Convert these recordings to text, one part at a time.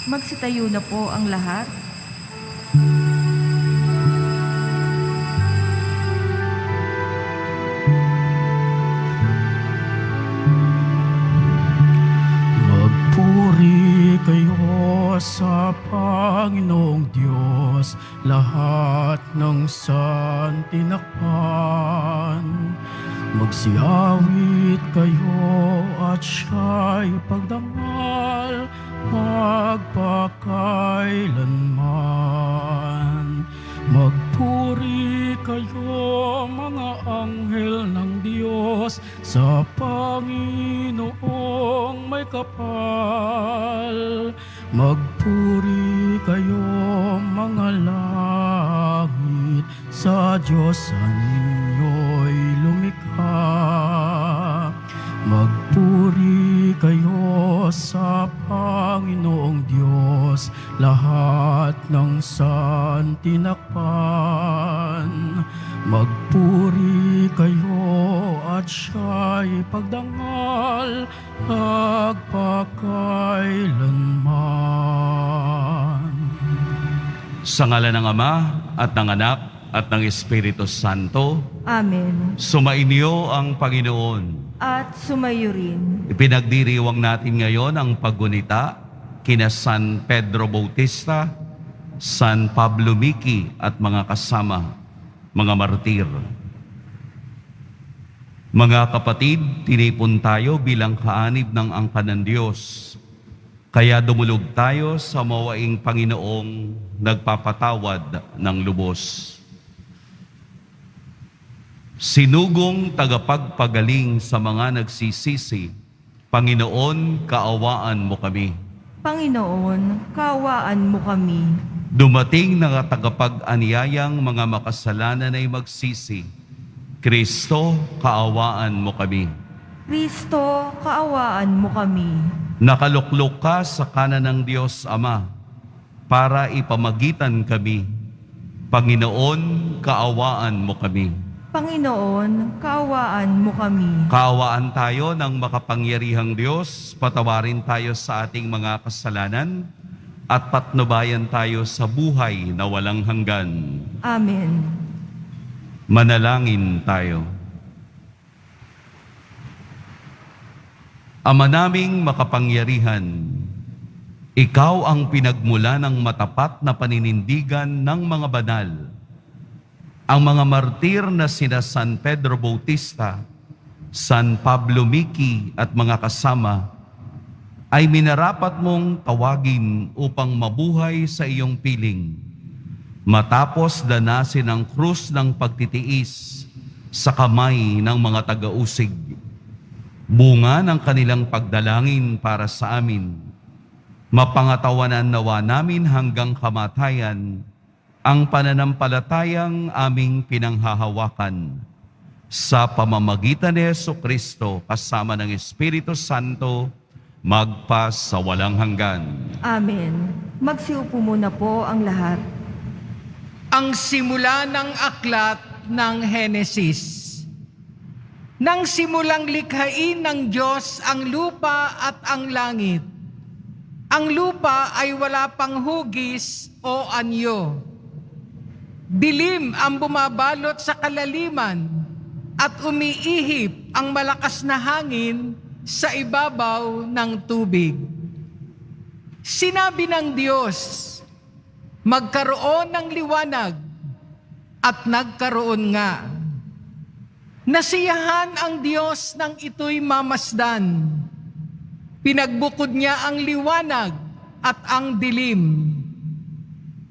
Magsitayo na po ang lahat. Magpuri kayo sa Panginoong Diyos, lahat ng santinakpan. Magsiawit kayo at siya'y pagdangal magpakailanman. Magpuri kayo mga anghel ng Diyos sa Panginoong may kapal. Magpuri kayo mga langit sa Diyos sa ninyo'y lumikha. Magpuri kayo sa Panginoong Diyos, lahat ng santinakpan. Magpuri kayo at siya'y pagdangal magpakailanman. Sa ngalan ng Ama at ng Anak at ng Espiritu Santo, Amen. sumainyo ang Panginoon. At sumayo rin. Ipinagdiriwang natin ngayon ang paggunita kina San Pedro Bautista, San Pablo Miki at mga kasama, mga martir. Mga kapatid, tinipon tayo bilang kaanib ng angkan ng Diyos. Kaya dumulog tayo sa mawaing Panginoong nagpapatawad ng lubos. Sinugong tagapagpagaling sa mga nagsisisi, Panginoon, kaawaan mo kami. Panginoon, kaawaan mo kami. Dumating na tagapag-anyayang mga makasalanan ay magsisi, Kristo, kaawaan mo kami. Kristo, kaawaan mo kami. Nakaluklok ka sa kanan ng Diyos Ama para ipamagitan kami. Panginoon, kaawaan mo kami. Panginoon, kaawaan mo kami. Kaawaan tayo ng makapangyarihang Diyos, patawarin tayo sa ating mga kasalanan, at patnubayan tayo sa buhay na walang hanggan. Amen. Manalangin tayo. Ama naming makapangyarihan, Ikaw ang pinagmula ng matapat na paninindigan ng mga banal. Ang mga martir na sina San Pedro Bautista, San Pablo Miki at mga kasama ay minarapat mong tawagin upang mabuhay sa iyong piling. Matapos danasin ang krus ng pagtitiis sa kamay ng mga taga-usig, bunga ng kanilang pagdalangin para sa amin, mapangatawanan nawa namin hanggang kamatayan ang pananampalatayang aming pinanghahawakan. Sa pamamagitan ni Jesucristo kasama ng Espiritu Santo, magpa sa walang hanggan. Amen. Magsiupo muna po ang lahat. Ang simula ng aklat ng Henesis. Nang simulang likhain ng Diyos ang lupa at ang langit, ang lupa ay wala pang hugis o anyo. Dilim ang bumabalot sa kalaliman at umiihip ang malakas na hangin sa ibabaw ng tubig. Sinabi ng Diyos, magkaroon ng liwanag, at nagkaroon nga. Nasiyahan ang Diyos nang ito'y mamasdan. Pinagbukod niya ang liwanag at ang dilim.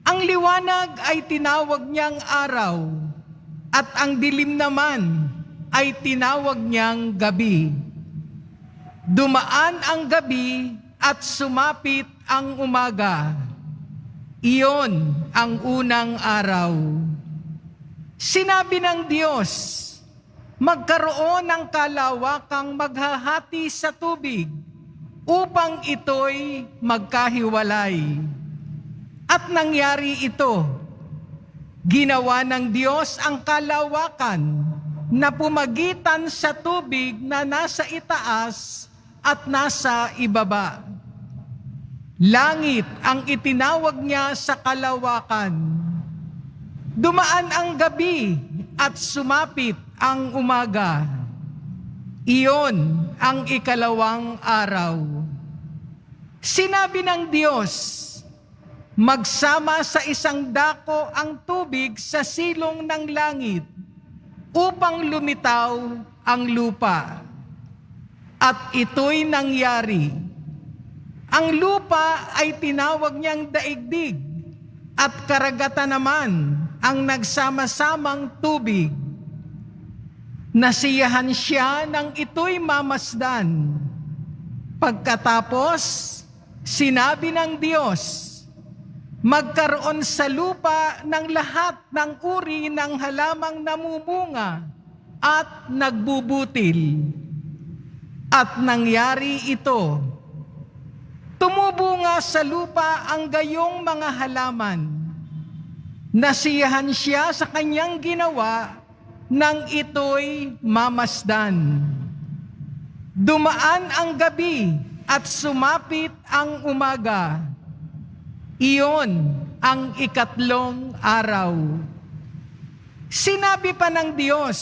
Ang liwanag ay tinawag niyang araw, at ang dilim naman ay tinawag niyang gabi. Dumaan ang gabi at sumapit ang umaga. Iyon ang unang araw. Sinabi ng Diyos, magkaroon ng kalawakang maghahati sa tubig upang ito'y magkahiwalay. At nangyari ito. Ginawa ng Diyos ang kalawakan na pumagitan sa tubig na nasa itaas at nasa ibaba. Langit ang itinawag niya sa kalawakan. Dumaan ang gabi at sumapit ang umaga. Iyon ang ikalawang araw. Sinabi ng Diyos, magsama sa isang dako ang tubig sa silong ng langit upang lumitaw ang lupa. At ito'y nangyari. Ang lupa ay tinawag niyang daigdig at karagatan naman ang nagsama-samang tubig. Nasiyahan siya nang ito'y mamasdan. Pagkatapos, sinabi ng Diyos, magkaroon sa lupa ng lahat ng uri ng halamang namumunga at nagbubutil. At nangyari ito. Tumubunga sa lupa ang gayong mga halaman. Nasiyahan siya sa kanyang ginawa nang ito'y mamasdan. Dumaan ang gabi at sumapit ang umaga. Iyon ang ikatlong araw. Sinabi pa ng Diyos,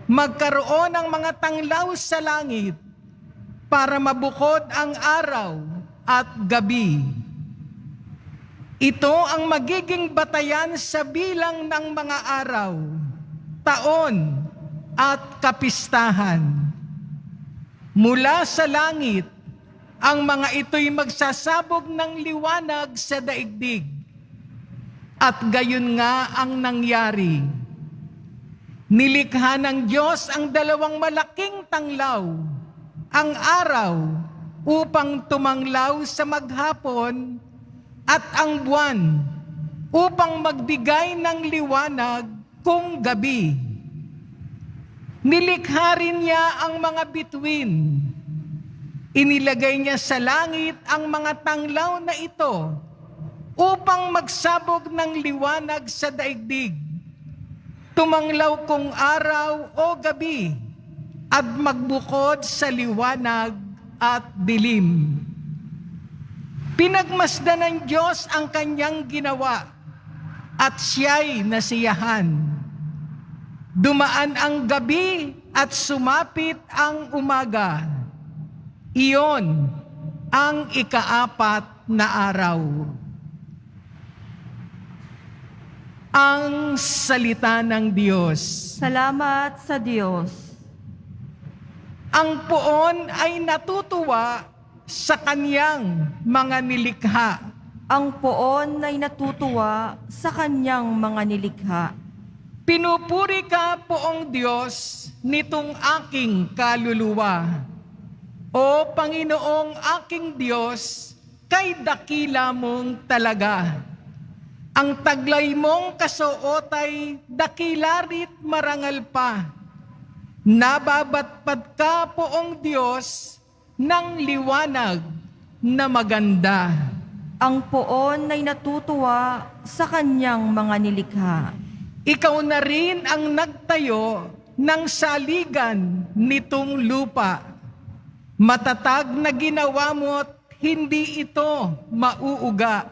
magkaroon ng mga tanglaw sa langit para mabukod ang araw at gabi. Ito ang magiging batayan sa bilang ng mga araw, taon at kapistahan. Mula sa langit, ang mga ito'y magsasabog ng liwanag sa daigdig. At gayon nga ang nangyari. Nilikha ng Diyos ang dalawang malaking tanglaw, ang araw upang tumanglaw sa maghapon at ang buwan upang magbigay ng liwanag kung gabi. Nilikha rin niya ang mga bituin. Inilagay niya sa langit ang mga tanglaw na ito upang magsabog ng liwanag sa daigdig. Tumanglaw kung araw o gabi at magbukod sa liwanag at dilim. Pinagmasdan ng Diyos ang kanyang ginawa at siya'y nasiyahan. Dumaan ang gabi at sumapit ang umaga. Iyon ang ikaapat na araw. Ang salita ng Diyos. Salamat sa Diyos. Ang poon ay natutuwa sa kaniyang mga nilikha. Ang poon ay natutuwa sa kanyang mga nilikha. Pinupuri ka, poong Diyos, nitong aking kaluluwa. O Panginoong aking Diyos, kay dakila mong talaga. Ang taglay mong kasuotay, dakila rit marangal pa. Nababatpad ka, poong Diyos, ng liwanag na maganda. Ang poon ay natutuwa sa kanyang mga nilikha. Ikaw na rin ang nagtayo ng saligan nitong lupa. Matatag na ginawa mo't hindi ito mauuga.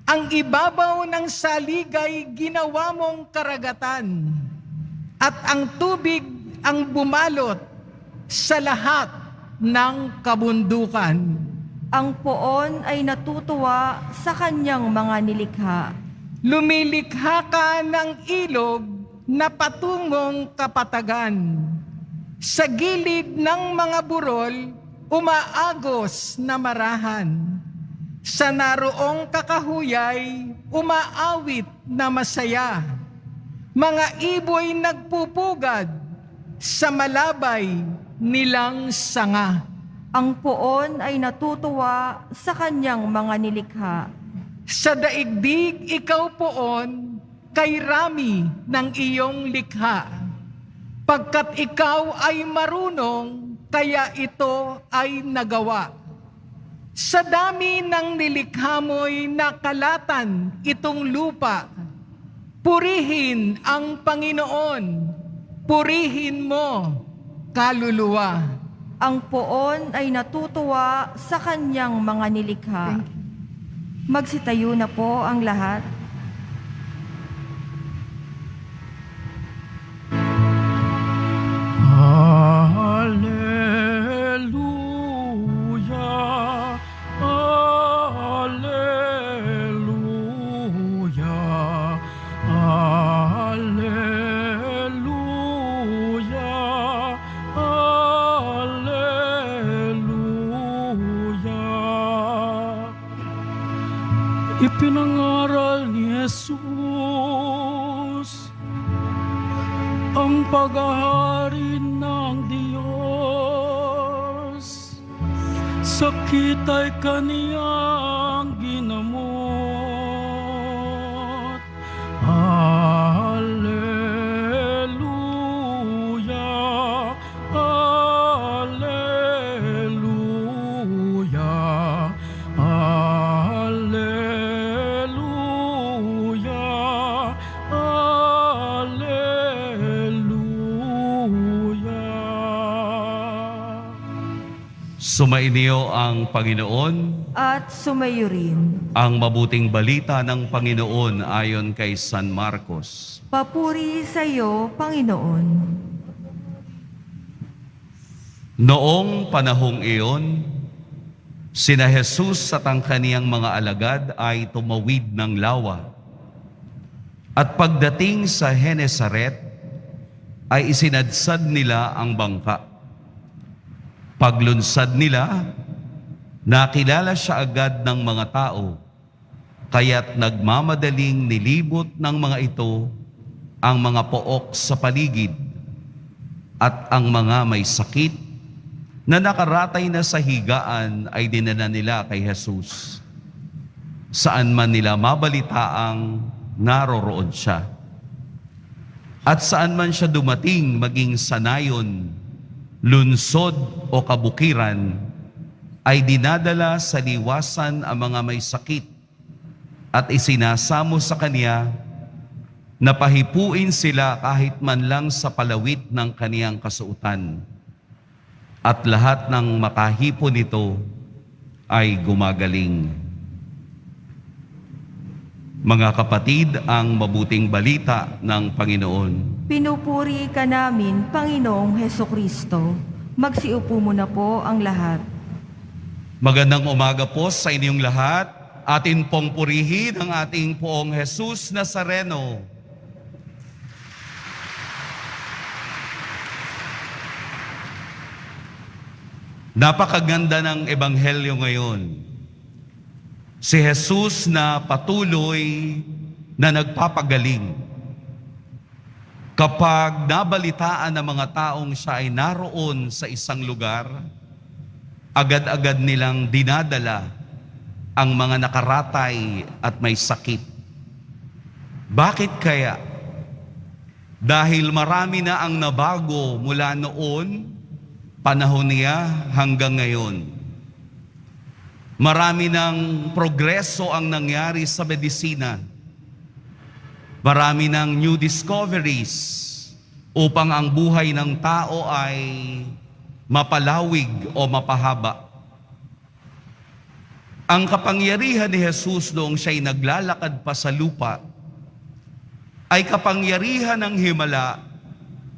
Ang ibabaw ng saligay ginawa mong karagatan, at ang tubig ang bumalot sa lahat ng kabundukan. Ang poon ay natutuwa sa kanyang mga nilikha. Lumilikha ka ng ilog na patungong kapatagan. Sa gilid ng mga burol, umaagos na marahan. Sa naroong kakahuyay, umaawit na masaya. Mga iboy nagpupugad sa malabay nilang sanga. Ang poon ay natutuwa sa kanyang mga nilikha. Sa daigdig ikaw poon, kay rami ng iyong likha. Pagkat ikaw ay marunong, kaya ito ay nagawa. Sa dami ng nilikha mo'y nakalatan itong lupa. Purihin ang Panginoon, purihin mo, kaluluwa. Ang poon ay natutuwa sa kanyang mga nilikha. Magsitayo na po ang lahat. Alleluia, Alleluia, Alleluia, Alleluia. Ipinangaral ni Jesus ang paghahari ng Diyos. Sakit ay kaniyang ginamot. Alleluia, Alleluia, Alleluia, Alleluia. Sumainyo ang Panginoon. At sumayo rin. Ang mabuting balita ng Panginoon ayon kay San Marcos. Papuri sa iyo, Panginoon. Noong panahong iyon, sina Jesus at ang kaniyang mga alagad ay tumawid ng lawa. At pagdating sa Genesaret, ay isinadsad nila ang bangka. Paglunsad nila, nakilala siya agad ng mga tao, kaya't nagmamadaling nilibot ng mga ito ang mga pook sa paligid at ang mga may sakit na nakaratay na sa higaan ay dinala nila kay Jesus. Saan man nila mabalitaang naroroon siya. At saan man siya dumating, maging sanayon, lunsod o kabukiran, ay dinadala sa liwasan ang mga may sakit at isinasamo sa kanya na pahipuin sila kahit man lang sa palawit ng kaniyang kasuotan. At lahat ng makahipon nito ay gumagaling. Mga kapatid, ang mabuting balita ng Panginoon. Pinupuri ka namin, Panginoong Hesukristo. Magsiupo muna po ang lahat. Magandang umaga po sa inyong lahat. Atin pong purihin ang ating Poong Jesus Nazareno. Napakaganda ng Ebanghelyo ngayon. Si Jesus na patuloy na nagpapagaling. Kapag nabalitaan ng mga taong siya ay naroon sa isang lugar, agad-agad nilang dinadala ang mga nakaratay at may sakit. Bakit kaya? Dahil marami na ang nabago mula noon, panahon niya hanggang ngayon. Marami ng progreso ang nangyari sa medisina. Marami ng new discoveries upang ang buhay ng tao ay mapalawig o mapahaba. Ang kapangyarihan ni Jesus noong siya'y naglalakad pa sa lupa ay kapangyarihan ng himala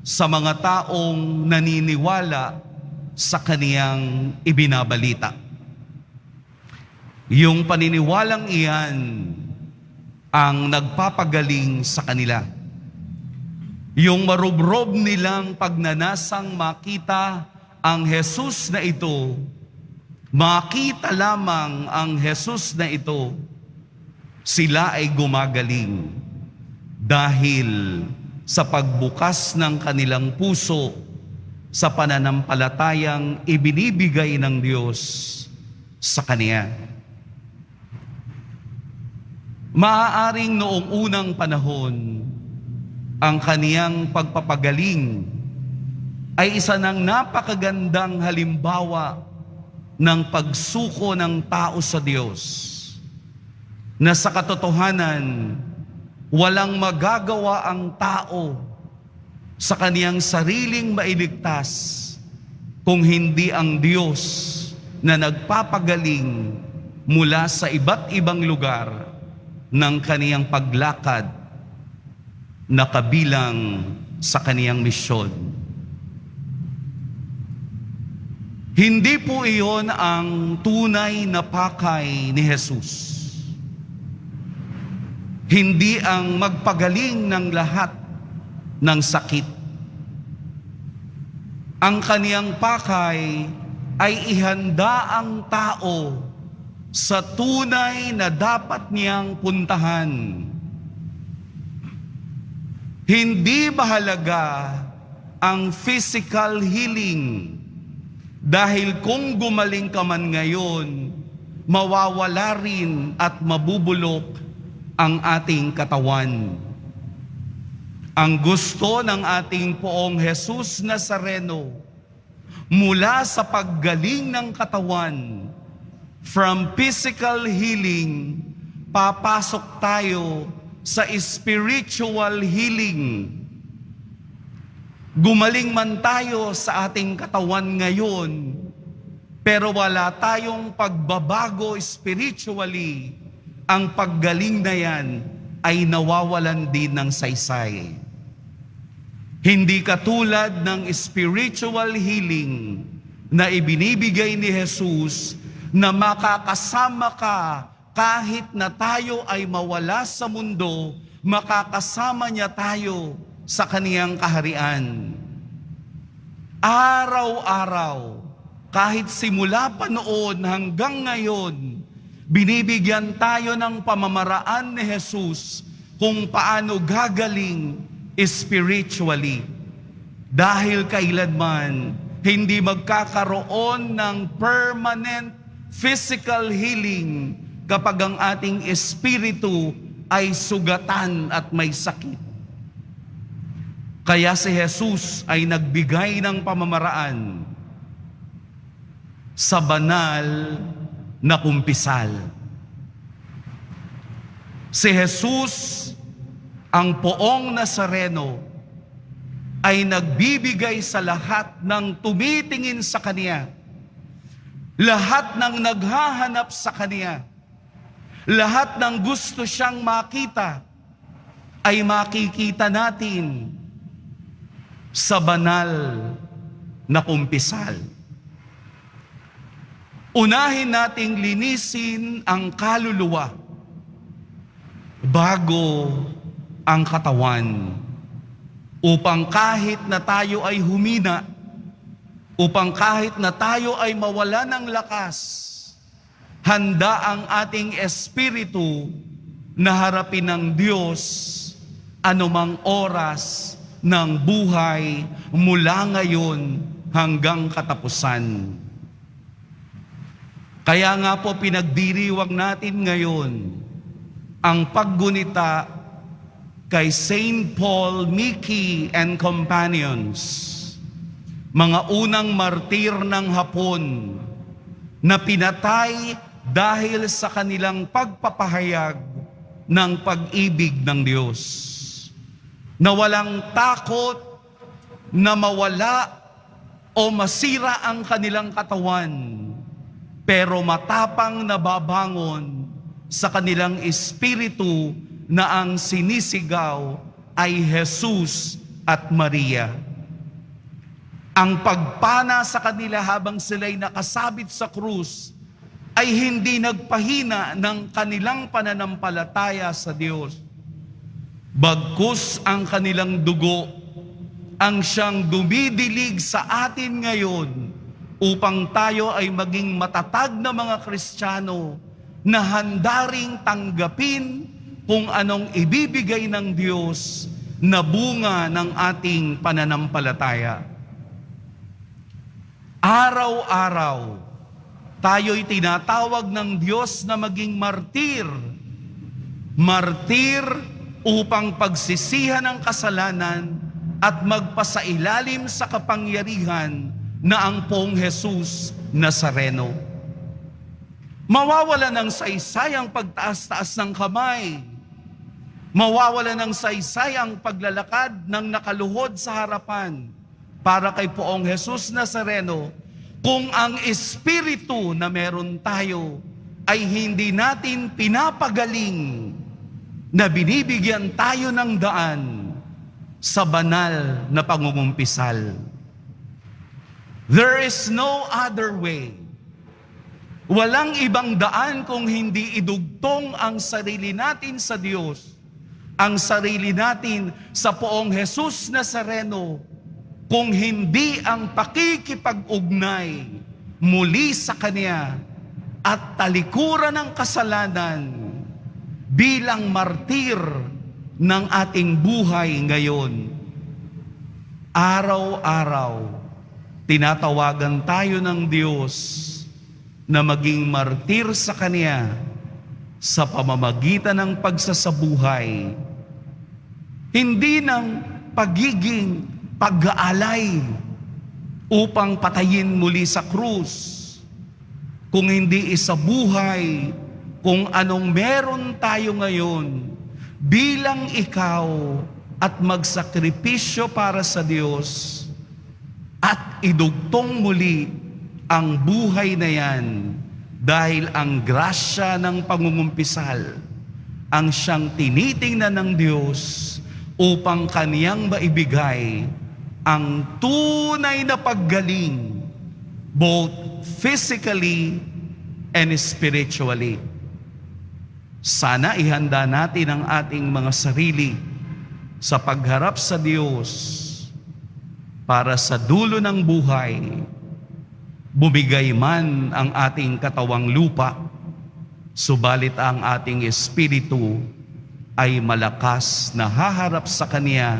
sa mga taong naniniwala sa kaniyang ibinabalita. Yung paniniwalang iyan ang nagpapagaling sa kanila. Yung marubrob nilang pagnanasang makita ang Jesus na ito, makita lamang ang Jesus na ito, sila ay gumagaling dahil sa pagbukas ng kanilang puso sa pananampalatayang ibinibigay ng Diyos sa Kaniya. Maaaring noong unang panahon, ang kaniyang pagpapagaling ay isa ng napakagandang halimbawa ng pagsuko ng tao sa Diyos, na sa katotohanan, walang magagawa ang tao sa kaniyang sariling mailigtas kung hindi ang Diyos na nagpapagaling mula sa iba't ibang lugar ng kaniyang paglakad na kabilang sa kaniyang misyon. Hindi po iyon ang tunay na pakay ni Jesus. Hindi ang magpagaling ng lahat ng sakit. Ang kaniyang pakay ay ihanda ang tao sa tunay na dapat niyang puntahan. Hindi mahalaga ang physical healing dahil kung gumaling ka man ngayon, mawawala rin at mabubulok ang ating katawan. Ang gusto ng ating Poong Jesus Nazareno mula sa paggaling ng katawan, from physical healing, papasok tayo sa spiritual healing. Gumaling man tayo sa ating katawan ngayon, pero wala tayong pagbabago spiritually, ang paggaling na yan ay nawawalan din ng saysay. Hindi katulad ng spiritual healing na ibinibigay ni Jesus na makakasama ka kahit na tayo ay mawala sa mundo, makakasama niya tayo sa kaniyang kaharian. Araw-araw, kahit simula pa noon hanggang ngayon, binibigyan tayo ng pamamaraan ni Jesus kung paano gagaling spiritually. Dahil kailanman, hindi magkakaroon ng permanent physical healing kapag ang ating espiritu ay sugatan at may sakit. Kaya si Jesus ay nagbigay ng pamamaraan sa banal na kumpisal. Si Jesus, ang Poong Nazareno, ay nagbibigay sa lahat ng tumitingin sa Kanya, lahat ng naghahanap sa Kanya, lahat ng gusto siyang makita, ay makikita natin sa banal na kumpisal. Unahin nating linisin ang kaluluwa bago ang katawan, upang kahit na tayo ay humina, upang kahit na tayo ay mawala ng lakas, handa ang ating espiritu na harapin ng Diyos anumang oras ng buhay mula ngayon hanggang katapusan. Kaya nga po pinagdiriwang natin ngayon ang paggunita kay Saint Paul, Miki, and Companions, mga unang martir ng Hapon na pinatay dahil sa kanilang pagpapahayag ng pag-ibig ng Diyos, na walang takot na mawala o masira ang kanilang katawan, pero matapang na babangon sa kanilang espiritu na ang sinisigaw ay Jesus at Maria. Ang pagpana sa kanila habang sila'y nakasabit sa krus ay hindi nagpahina ng kanilang pananampalataya sa Diyos. Bagkus ang kanilang dugo ang siyang dumidilig sa atin ngayon upang tayo ay maging matatag na mga Kristiyano na handa ring tanggapin kung anong ibibigay ng Diyos na bunga ng ating pananampalataya. Araw-araw, tayo'y tinatawag ng Diyos na maging martir. Martir upang pagsisihan ang kasalanan at magpasailalim sa kapangyarihan na ang Poong Jesus Nazareno. Mawawala ng saysay ang pagtaas-taas ng kamay. Mawawala ng saysay ang paglalakad ng nakaluhod sa harapan para kay Poong Jesus Nazareno Kung ang espiritu na meron tayo ay hindi natin pinapagaling, na binibigyan tayo ng daan sa banal na pangungumpisal. There is no other way. Walang ibang daan kung hindi idugtong ang sarili natin sa Diyos, ang sarili natin sa poong Jesus Nazareno, kung hindi ang pakikipag-ugnay muli sa Kanya at talikuran ng kasalanan bilang martir ng ating buhay ngayon. Araw-araw, tinatawagan tayo ng Diyos na maging martir sa Kanya sa pamamagitan ng pagsasabuhay, hindi ng pagiging pag-aalay upang patayin muli sa krus, kung hindi isabuhay kung anong meron tayo ngayon bilang ikaw at magsakripisyo para sa Diyos at idugtong muli ang buhay na yan, dahil ang grasya ng pangungumpisal ang siyang tinitingnan ng Diyos upang Kaniyang maibigay ang tunay na paggaling, both physically and spiritually. Sana ihanda natin ang ating mga sarili sa pagharap sa Diyos para sa dulo ng buhay, bumigay man ang ating katawang lupa, subalit ang ating espiritu ay malakas na haharap sa Kanya,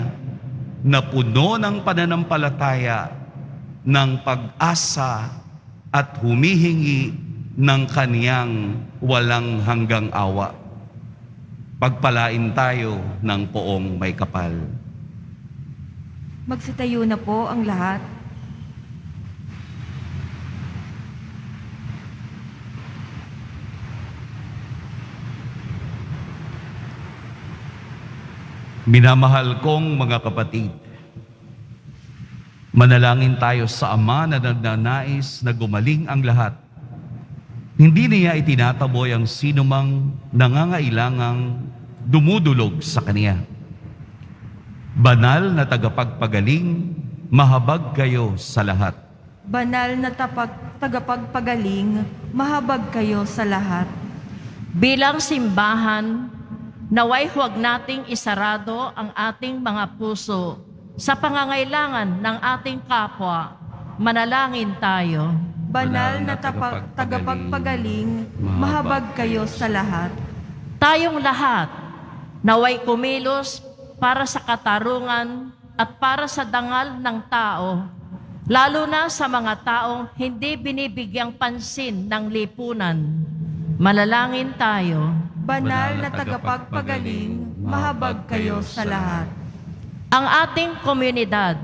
na puno ng pananampalataya, ng pag-asa at humihingi ng Kaniyang walang hanggang awa. Pagpalain tayo ng poong may kapal. Magsitayo na po ang lahat. Minamahal kong mga kapatid, manalangin tayo sa Ama na nagnanais na gumaling ang lahat. Hindi niya itinataboy ang sinumang nangangailangang dumudulog sa Kanya. Banal na tagapagpagaling, mahabag kayo sa lahat. Banal na tagapagpagaling, mahabag kayo sa lahat. Bilang simbahan, naway huwag nating isarado ang ating mga puso sa pangangailangan ng ating kapwa. Manalangin tayo. Banal na tagapagpagaling, mahabag kayo sa lahat. Tayong lahat, naway kumilos para sa katarungan at para sa dangal ng tao, lalo na sa mga taong hindi binibigyang pansin ng lipunan. Manalangin tayo. Banal na tagapagpagaling, mahabag kayo sa lahat. Ang ating komunidad,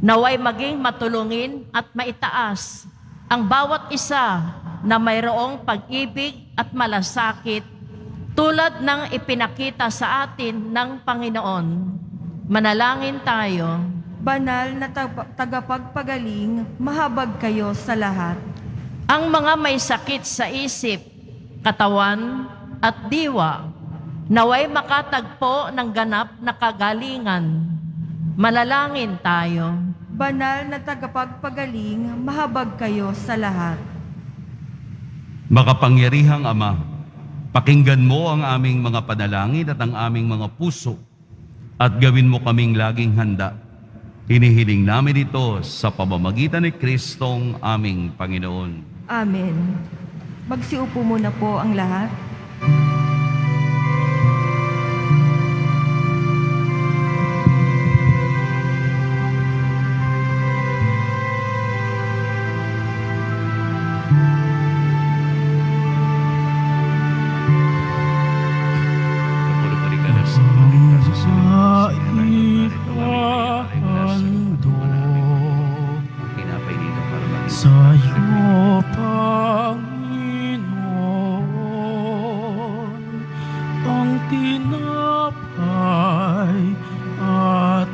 naway maging matulungin at maitaas ang bawat isa na mayroong pag-ibig at malasakit tulad ng ipinakita sa atin ng Panginoon. Manalangin tayo. Banal na tagapagpagaling, mahabag kayo sa lahat. Ang mga may sakit sa isip, katawan at diwa, naway makatagpo ng ganap na kagalingan. Manalangin tayo. Banal na tagapagpagaling, mahabag kayo sa lahat. Makapangyarihang Ama, pakinggan mo ang aming mga panalangin at ang aming mga puso, at gawin mo kaming laging handa. Hinihiling namin ito sa pamamagitan ni Kristong aming Panginoon. Amen. Magsiupo muna po ang lahat. Sa'yo, Panginoon, ang tinapay at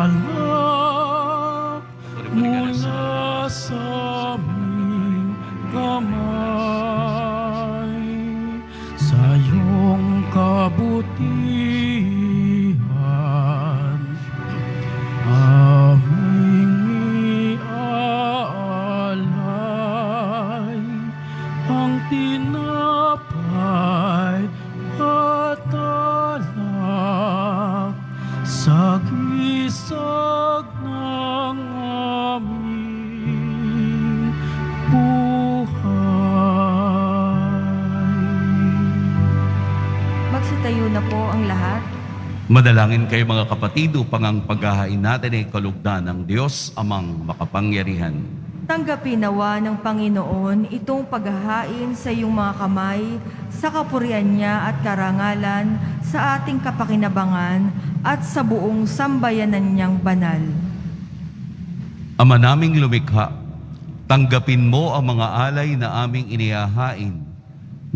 alak mula sa kabutihan. Aming iaalay ang tinapay at alak sa gisag ng aming buhay. Magsitayo na po ang lahat. Madalangin kayo mga kapatid upang ang paghahain natin ay kalugdan ng Diyos amang makapangyarihan. Tanggapin nawa ng Panginoon itong paghahain sa iyong mga kamay, sa kapurihan niya at karangalan, sa ating kapakinabangan at sa buong sambayanan niyang banal. Ama naming lumikha, tanggapin mo ang mga alay na aming inihahain.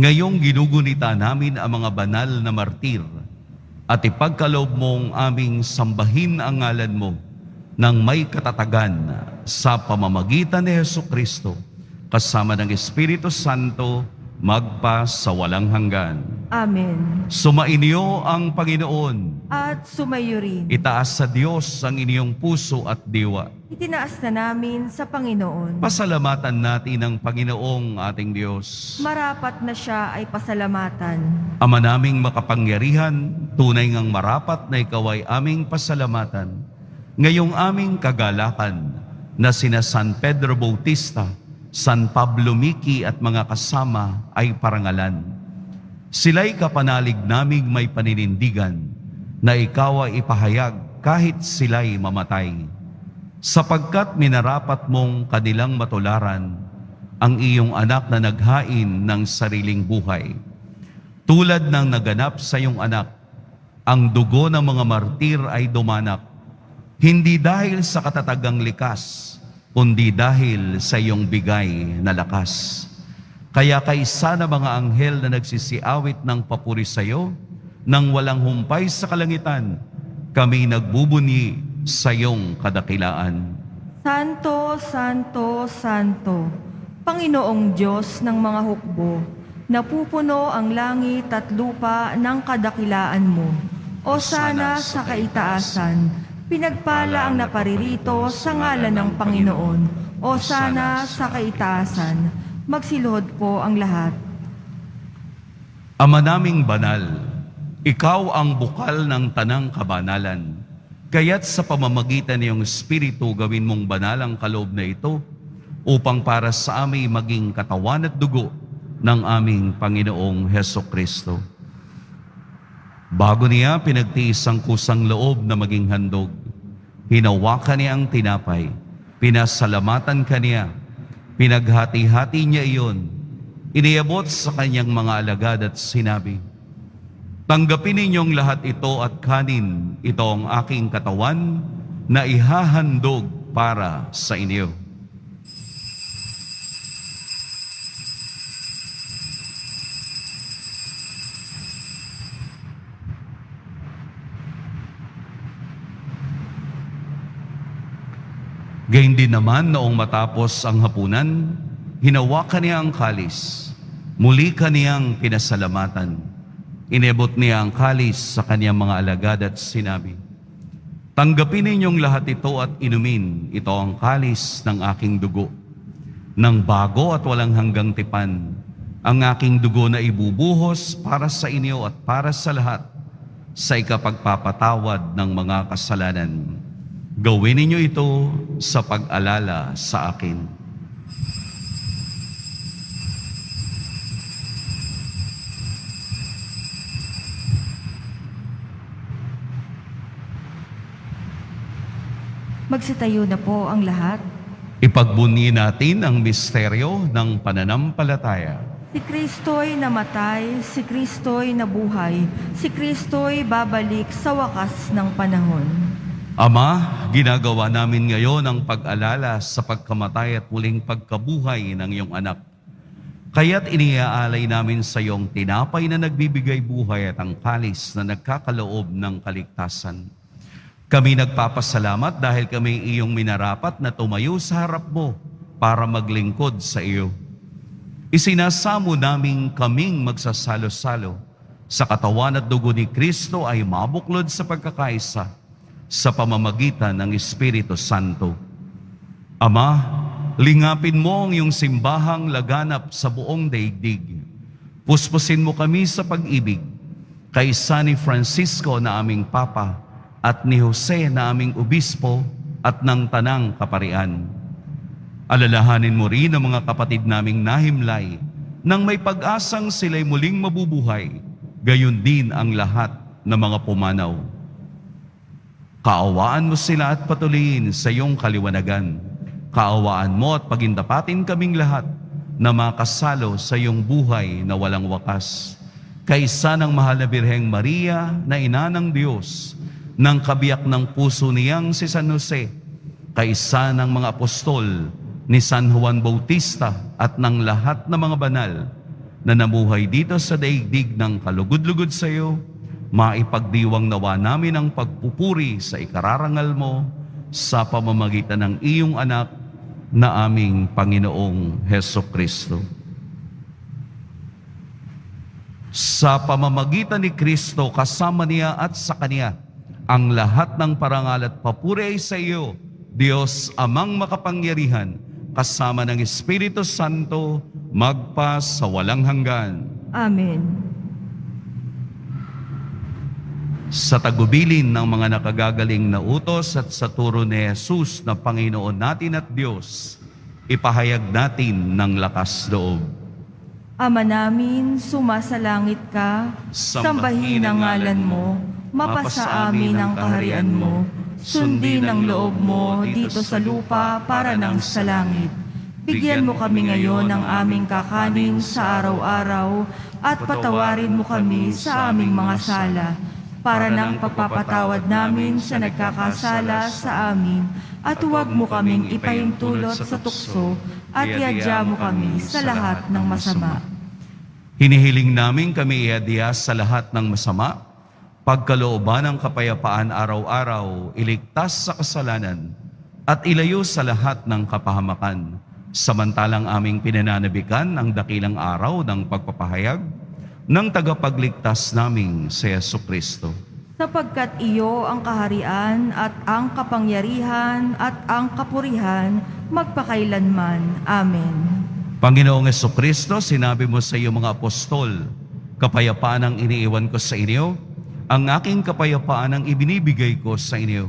Ngayong ginugunita namin ang mga banal na martir at ipagkaloob mong aming sambahin ang ngalan mo nang may katatagan sa pamamagitan ni Jesucristo kasama ng Espiritu Santo magpa sa walang hanggan. Amen. Sumainyo ang Panginoon. At sumayo rin. Itaas sa Diyos ang inyong puso at diwa. Itinaas na namin sa Panginoon. Pasalamatan natin ang Panginoong ating Diyos. Marapat na siya ay pasalamatan. Ama naming makapangyarihan, tunay ngang marapat na ikaw ay aming pasalamatan. Ngayong aming kagalakan na sina San Pedro Bautista, San Pablo Miki at mga kasama ay parangalan. Sila'y kapanalig naming may paninindigan na ikaw ay ipahayag kahit sila'y mamatay. Sapagkat minarapat mong kanilang matularan ang iyong anak na naghain ng sariling buhay. Tulad ng naganap sa iyong anak, ang dugo ng mga martir ay dumanak, hindi dahil sa katatagang likas, kundi dahil sa iyong bigay na lakas. Kaya kaysa na mga anghel na nagsisiawit ng papuri sa iyo, nang walang humpay sa kalangitan, kami nagbubunyi sa iyong kadakilaan. Santo, Santo, Santo, Panginoong Diyos ng mga hukbo, napupuno ang langit at lupa ng kadakilaan mo. O sana sa kaitaasan, pinagpala ang naparirito sa ngalan ng Panginoon. O sana sa kaitaasan, magsiluhod po ang lahat. Ama naming banal, ikaw ang bukal ng tanang kabanalan. Kaya't sa pamamagitan ng iyong Espiritu gawin mong banal ang kaloob na ito upang para sa amin maging katawan at dugo ng aming Panginoong Hesukristo. Bago niya pinagtiis ang kusang loob na maging handog, hinawakan niya ang tinapay, pinasalamatan kaniya, pinaghati-hati niya iyon, iniabot sa kanyang mga alagad at sinabi, "Tanggapin ninyong lahat ito at kanin, ito ang aking katawan na ihahandog para sa inyo." Gayun din naman noong matapos ang hapunan, hinawakan niya ang kalis, muli kaniyang pinasalamatan. Inebot niya ang kalis sa kaniyang mga alagad at sinabi, "Tanggapin ninyong lahat ito at inumin, ito ang kalis ng aking dugo. Nang bago at walang hanggang tipan, ang aking dugo na ibubuhos para sa inyo at para sa lahat, sa ikapagpapatawad ng mga kasalanan. Gawin ninyo ito sa pag-alala sa akin." Magsitayo na po ang lahat. Ipagbunyi natin ang misteryo ng pananampalataya. Si Kristo'y namatay, si Kristo'y nabuhay, si Kristo'y babalik sa wakas ng panahon. Ama, ginagawa namin ngayon ang pag-alala sa pagkamatay at muling pagkabuhay ng iyong anak. Kaya't iniaalay namin sa iyong tinapay na nagbibigay buhay at ang kalis na nagkakaloob ng kaligtasan. Kami nagpapasalamat dahil kami iyong minarapat na tumayo sa harap mo para maglingkod sa iyo. Isinasamo namin kaming magsasalo-salo sa katawan at dugo ni Kristo ay mabuklod sa pagkakaisa sa pamamagitan ng Espiritu Santo. Ama, lingapin mo ang iyong simbahang laganap sa buong daigdig. Puspusin mo kami sa pag-ibig kay San Francisco na aming Papa at ni Jose na aming Obispo at ng Tanang Kaparian. Alalahanin mo rin ang mga kapatid naming nahimlay nang may pag-asang sila'y muling mabubuhay, gayon din ang lahat ng mga pumanaw. Kaawaan mo sila at patuloyin sa iyong kaliwanagan. Kaawaan mo at pagindapatin kaming lahat na makasalo sa iyong buhay na walang wakas. Kaisa ng mahal na Birheng Maria na ina ng Diyos, ng kabiyak ng puso niyang si San Jose, kaisa ng mga apostol ni San Juan Bautista at ng lahat ng mga banal na namuhay dito sa daigdig ng kalugod-lugod sa iyo, maipagdiwang nawa namin ang pagpupuri sa ikararangal mo sa pamamagitan ng iyong anak na aming Panginoong Hesukristo. Sa pamamagitan ni Kristo, kasama niya at sa Kanya, ang lahat ng parangal at papuri ay sa iyo, Diyos Amang makapangyarihan, kasama ng Espiritu Santo, magpa sa walang hanggan. Amen. Sa tagubilin ng mga nakagagaling na utos at sa turo ni Jesus na Panginoon natin at Diyos, ipahayag natin ng lakas loob. Ama namin, sumasalangit ka, sambahin ang ngalan mo, mapasa amin ang kaharian mo, sundin ang loob mo dito sa lupa para nang sa langit. Bigyan mo kami ngayon ng aming kakanin sa araw-araw at patawarin mo kami sa aming mga sala, para nang pagpapatawad namin sa nagkakasala sa amin, at huwag mo kaming ipahintulot sa tukso at iadya mo kami sa lahat ng masama. Hinihiling namin kami iadya sa lahat ng masama, pagkalooban ng kapayapaan araw-araw, iligtas sa kasalanan, at ilayo sa lahat ng kapahamakan, samantalang aming pinananabikan ang dakilang araw ng pagpapahayag ng tagapagligtas naming si Jesucristo. Sapagkat iyo ang kaharian at ang kapangyarihan at ang kapurihan magpakailanman. Amen. Panginoong Jesucristo, sinabi mo sa iyong mga apostol, kapayapaan ang iniiwan ko sa inyo, ang aking kapayapaan ang ibinibigay ko sa inyo.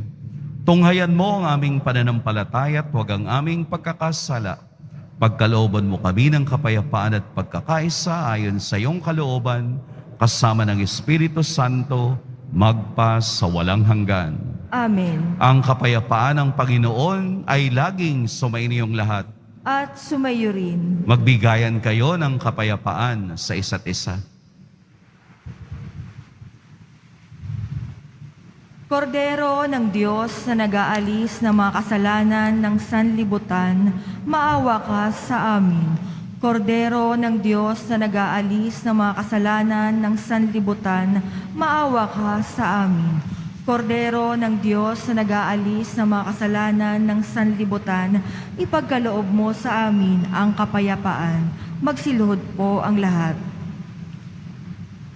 Tunghayan mo ang aming pananampalataya at huwag ang aming pagkakasala. Pagkalooban mo kami ng kapayapaan at pagkakaisa ayon sa iyong kalooban, kasama ng Espiritu Santo, magpa sa walang hanggan. Amen. Ang kapayapaan ng Panginoon ay laging sumainiyong lahat. At sumayo rin. Magbigayan kayo ng kapayapaan sa isa't isa. Kordero ng Diyos na nag-aalis ng mga kasalanan ng sanlibutan, maawa ka sa amin. Kordero ng Diyos na nag-aalis ng mga kasalanan ng sanlibutan, maawa ka sa amin. Kordero ng Diyos na nag-aalis ng mga kasalanan ng sanlibutan, ipagkaloob mo sa amin ang kapayapaan. Magsiluhod po ang lahat.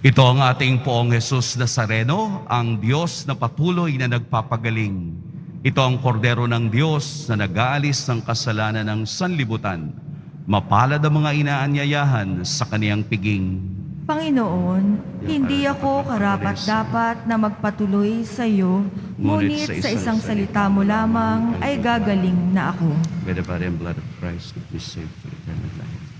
Ito ang ating Poong Jesus Nazareno, ang Diyos na patuloy na nagpapagaling. Ito ang Kordero ng Diyos na nag-aalis ng kasalanan ng sanlibutan. Mapalad ang mga inaanyayahan sa kaniyang piging. Panginoon, hindi ako karapat-dapat na magpatuloy sa iyo, ngunit sa isang salita mo lamang ay gagaling na ako. By the body and blood of Christ, we save for eternal life.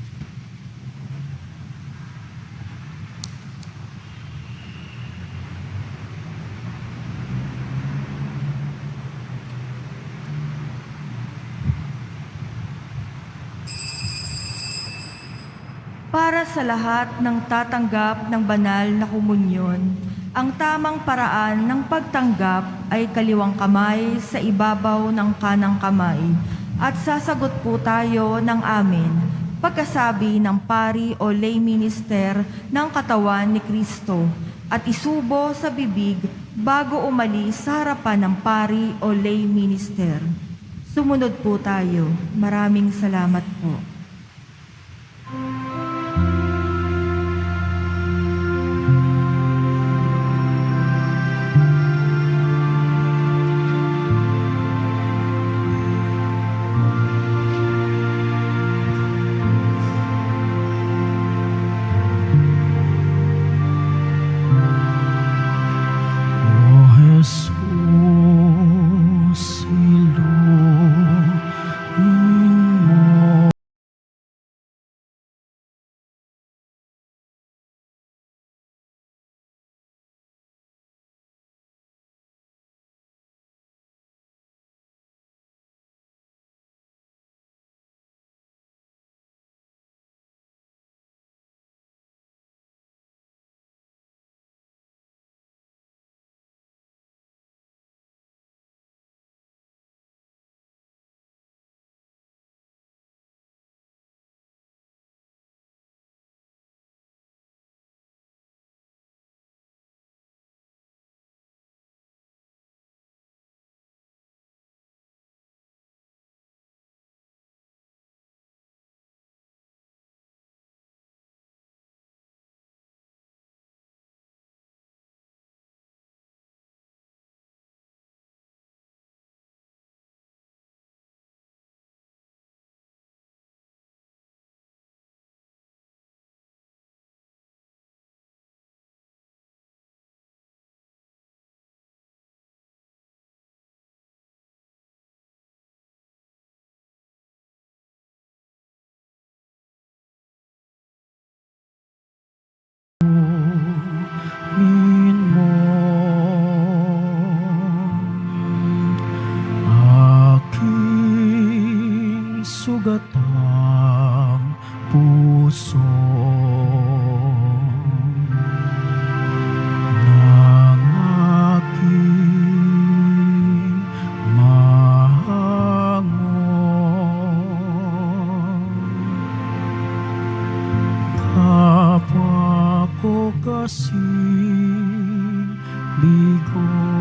Para sa lahat ng tatanggap ng banal na komunyon, ang tamang paraan ng pagtanggap ay kaliwang kamay sa ibabaw ng kanang kamay at sasagot po tayo ng amen pagkasabi ng pari o lay minister ng katawan ni Kristo at isubo sa bibig bago umalis sa harapan ng pari o lay minister. Sumunod po tayo. Maraming salamat po. min mo aking sugatang puso ng aking mahangon. Kapwa ko kasing bigo,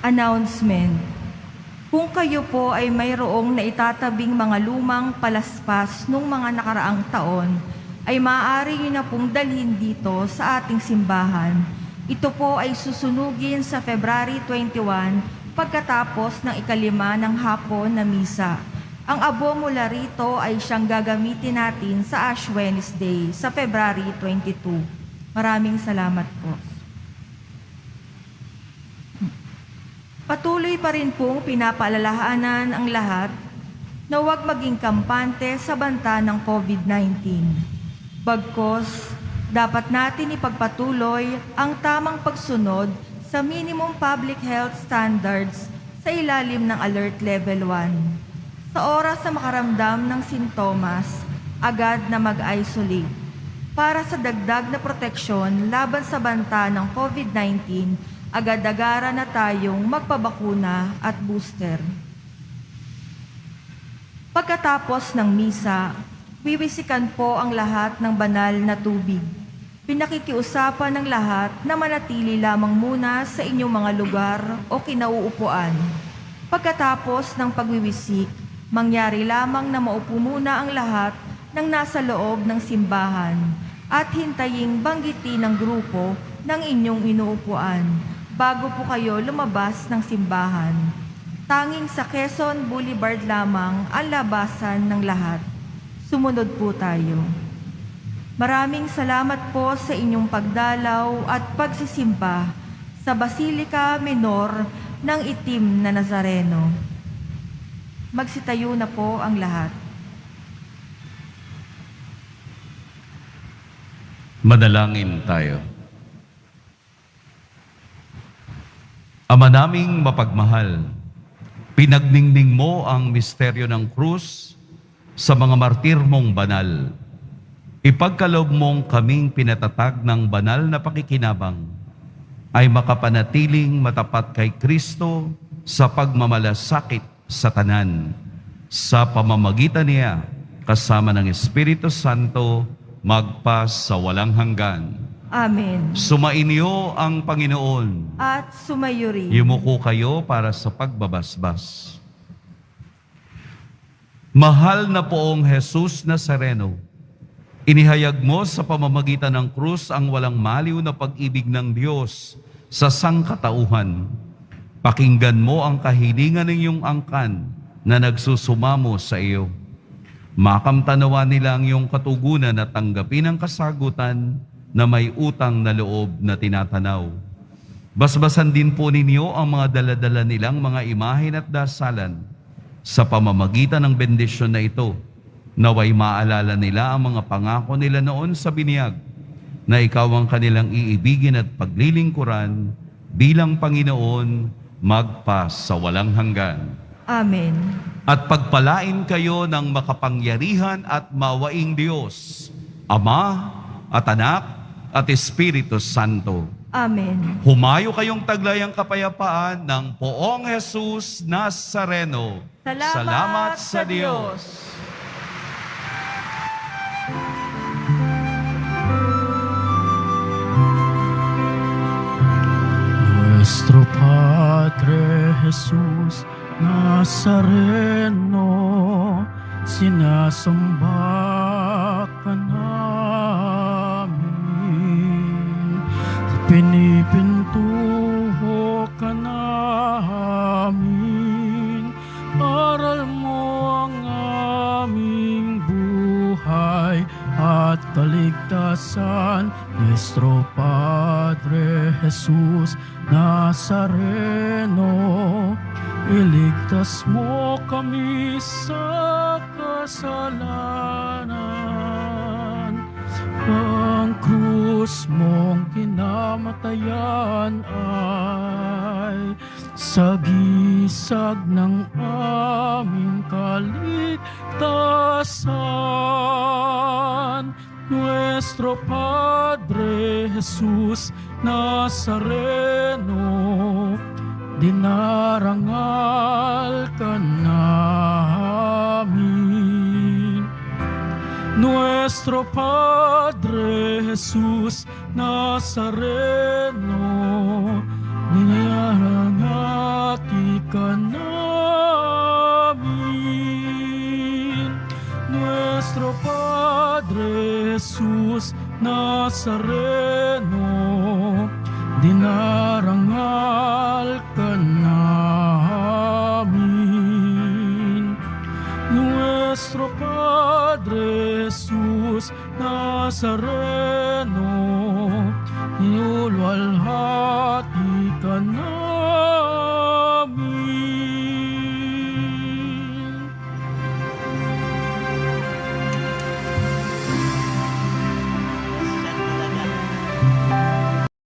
Announcement. Kung kayo po ay mayroong naitatabing mga lumang palaspas nung mga nakaraang taon, ay maaari nyo na pong dalhin dito sa ating simbahan. Ito po ay susunugin sa February 21 pagkatapos ng 5 ng hapon na misa. Ang abo mula rito ay siyang gagamitin natin sa Ash Wednesday sa February 22. Maraming salamat po. Patuloy pa rin pong pinapaalalahanan ang lahat na huwag maging kampante sa banta ng COVID-19. Bagkus, dapat natin ipagpatuloy ang tamang pagsunod sa minimum public health standards sa ilalim ng Alert Level 1. Sa oras na makaramdam ng sintomas, agad na mag-isolate. Para sa dagdag na proteksyon laban sa banta ng COVID-19, agad-agara na tayong magpabakuna at booster. Pagkatapos ng misa, wiwisikan po ang lahat ng banal na tubig. Pinakikiusapan ng lahat na manatili lamang muna sa inyong mga lugar o kinauupuan. Pagkatapos ng pagwiwisik, mangyari lamang na maupo muna ang lahat ng nasa loob ng simbahan at hintaying banggitin ng grupo ng inyong inuupuan bago po kayo lumabas ng simbahan. Tanging sa Quezon Boulevard lamang ang labasan ng lahat. Sumunod po tayo. Maraming salamat po sa inyong pagdalaw at pagsisimba sa Basilica Menor ng Itim na Nazareno. Magsitayo na po ang lahat. Manalangin tayo. Ama naming mapagmahal, pinagningning mo ang misteryo ng krus sa mga martir mong banal. Ipagkaloob mong kaming pinatatag ng banal na pakikinabang ay makapanatiling matapat kay Kristo sa pagmamalasakit sa tanan. Sa pamamagitan niya, kasama ng Espiritu Santo, magpas sa walang hanggan. Amen. Sumainyo ang Panginoon. At sumayo rin. Yumuko kayo para sa pagbabasbas. Mahal na poong Jesus Nazareno, inihayag mo sa pamamagitan ng krus ang walang maliw na pag-ibig ng Diyos sa sangkatauhan. Pakinggan mo ang kahilingan ng iyong angkan na nagsusumamo sa iyo. Makamtanawa nila ang iyong katugunan at tanggapin ang kasagutan na may utang na loob na tinatanaw. Basbasan din po ninyo ang mga daladala nilang mga imahen at dasalan. Sa pamamagitan ng bendisyon na ito, naway maalala nila ang mga pangako nila noon sa biniyag, na ikaw ang kanilang iibigin at paglilingkuran bilang Panginoon magpa sa walang hanggan. Amen. At pagpalain kayo ng makapangyarihan at mawaing Diyos, Ama at Anak at Espiritu Santo. Amen. Humayo kayong taglayang kapayapaan ng Poong Jesus Nazareno. Salamat sa Diyos. Nuestro Padre Jesus Nazareno, sinasamba ka namin, pinipintuho ka namin, aral mo ang aming buhay at kaligtasan. Nuestro Padre Jesus Nazareno, iligtas mo kami sa kasalanan. Ang krus mong kinamatayan ay sagisag ng aming kaligtasan. Nuestro Padre Jesus Nazareno, dinarangal ka namin. Nuestro Padre Jesus Nazareno, dinarangati ka namin. Nuestro Padre Jesus Nazareno, dinarangal ka namin. Nuestro Padre Jesus Nazareno, niluwalhati ka namin.